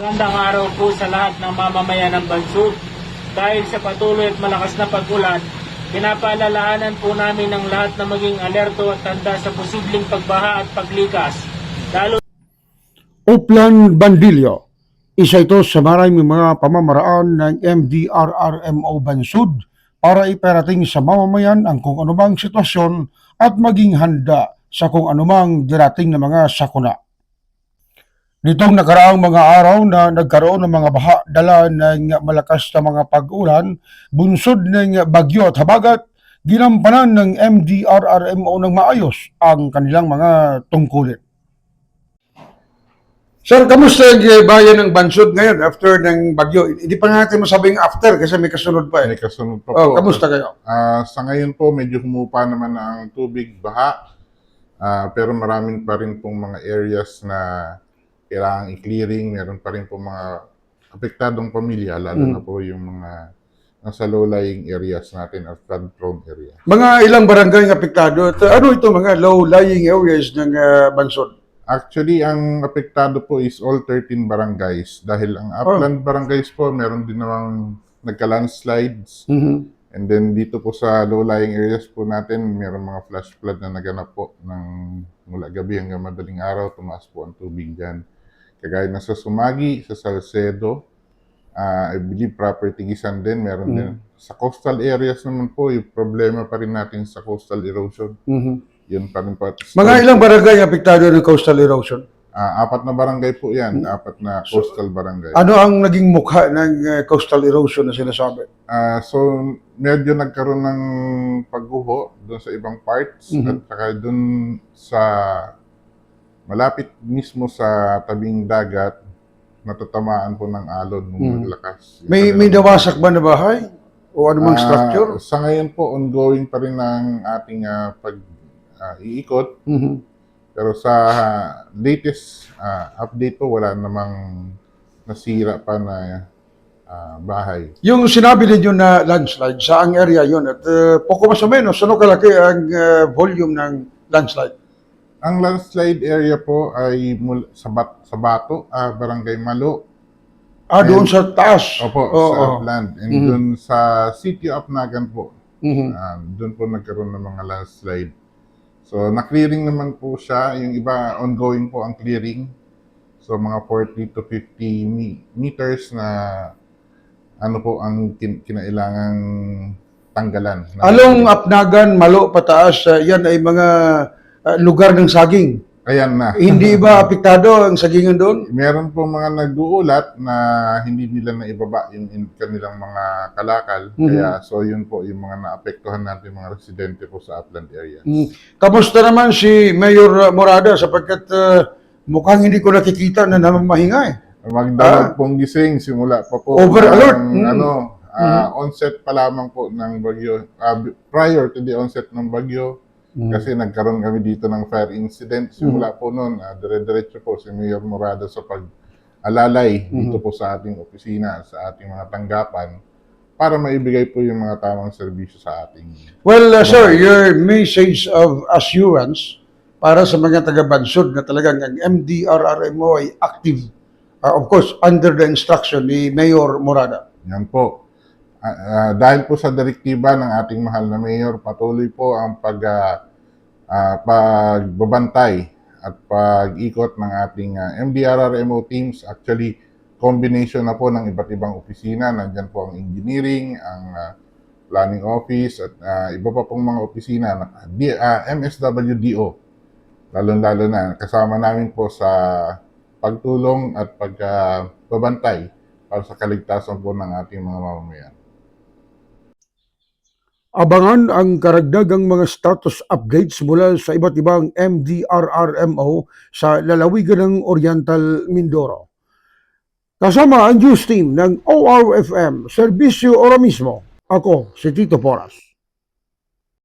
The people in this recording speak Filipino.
Magandang araw po sa lahat ng mamamayan ng Bansud. Dahil sa patuloy at malakas na pag-ulan, pinapaalalahanan po namin ng lahat na maging alerto at tanda sa posibleng pagbaha at paglikas. Lalo Uplan Bandilyo, isa ito sa maraming mga pamamaraan ng MDRRMO Bansud para iparating sa mamamayan ang kung anumang sitwasyon at maging handa sa kung anumang darating na mga sakuna. Nitong nakaraang mga araw na nagkaroon ng mga baha dala ng malakas na mga pag-ulan, bunsod ng bagyo at habagat, ginampanan ng MDRRMO ng maayos ang kanilang mga tungkulin. Sir, kamusta ang bayan ng Bansud ngayon after ng bagyo? Hindi pa natin masabing after kasi may kasunod pa May kasunod pa Oh, po. kamusta kayo? Sa ngayon po, medyo humupa naman ang tubig, baha. Pero maraming pa rin pong mga areas na kailangang i-clearing. Meron pa rin pong mga apektadong pamilya, lalo na po yung mga nasa low-lying areas natin at flood-prone area. Mga ilang barangay ang apektado? At ano ito mga low-lying areas ng Bansud? Actually, ang apektado po is all 13 barangays. Dahil ang upland barangays po, meron din namang nagka-landslides. And then dito po sa low-lying areas po natin, meron mga flash flood na naganap po ng mula gabi hanggang madaling araw, tumaas po ang tubig dyan. Kagaya na sa Sumagi, sa Salcedo, I believe property gisan din, meron din. Sa coastal areas naman po, yung problema pa rin natin sa coastal erosion. Yun pa rin po. Mga ilang barangay ang apektado ng coastal erosion? 4 na barangay po yan, 4 na coastal barangay. Ano ang naging mukha ng coastal erosion na sinasabi? So, medyo nagkaroon ng pagguho doon sa ibang parts at saka doon sa malapit mismo sa tabing dagat, natatamaan po ng alon nung naglakas. May nawasak ba na bahay? O anumang structure? Sa ngayon po, ongoing pa rin ang ating pag-iikot. Pero sa latest update po, wala namang nasira pa na bahay. Yung sinabi ninyo na landslide, saang area yun? At poko mas o menos, ano kalaki ang volume ng landslide? Ang landslide area po ay sa Bato, Barangay Malo. Doon sa taas? Opo, sa upland. And doon sa City of Nagan po, doon po nagkaroon ng mga landslide. So, na-clearing naman po siya. Yung iba, ongoing po ang clearing. So, mga 40 to 50 meters na ano po ang kinailangang tanggalan. Along Apnagan, Malo, pataas, yan ay mga lugar ng saging. Ayan na. Hindi ba apektado ang sagingan doon? Meron po mga nag-uulat na hindi nila naibaba yung kanilang mga kalakal. Kaya so yun po yung mga naapektuhan natin mga residente po sa upland areas. Kamusta naman si Mayor Morada sapagkat mukhang hindi ko nakikita na namamahinga eh. Magdamag pong gising simula pa po Over alert. onset pa lamang po ng bagyo. Prior to the onset ng bagyo, kasi nagkaroon kami dito ng fire incident. Simula po noon, dire-diretso po si Mayor Morada sa pag-alalay dito po sa ating opisina, sa ating mga tanggapan, para maibigay po yung mga tamang serbisyo sa ating. Well, sir, your message of assurance para sa mga taga-Bansud na talagang ang MDRRMO ay active, of course, under the instruction ni Mayor Morada. Yan po. Dahil po sa direktiba ng ating mahal na mayor, patuloy po ang pagbabantay at pag-ikot ng ating MDRRMO teams. Actually, combination na po ng iba't ibang opisina. Nandyan po ang engineering, ang planning office, at iba pa pong mga opisina, MSWDO. Lalo-lalo na, kasama namin po sa pagtulong at pagbabantay para sa kaligtasan po ng ating mga mamamayan. Abangan ang karagdagang mga status updates mula sa iba't ibang MDRRMO sa lalawigan ng Oriental Mindoro. Kasama ang news team ng ORFM, Serbisyo Ora mismo. Ako si Tito Poras.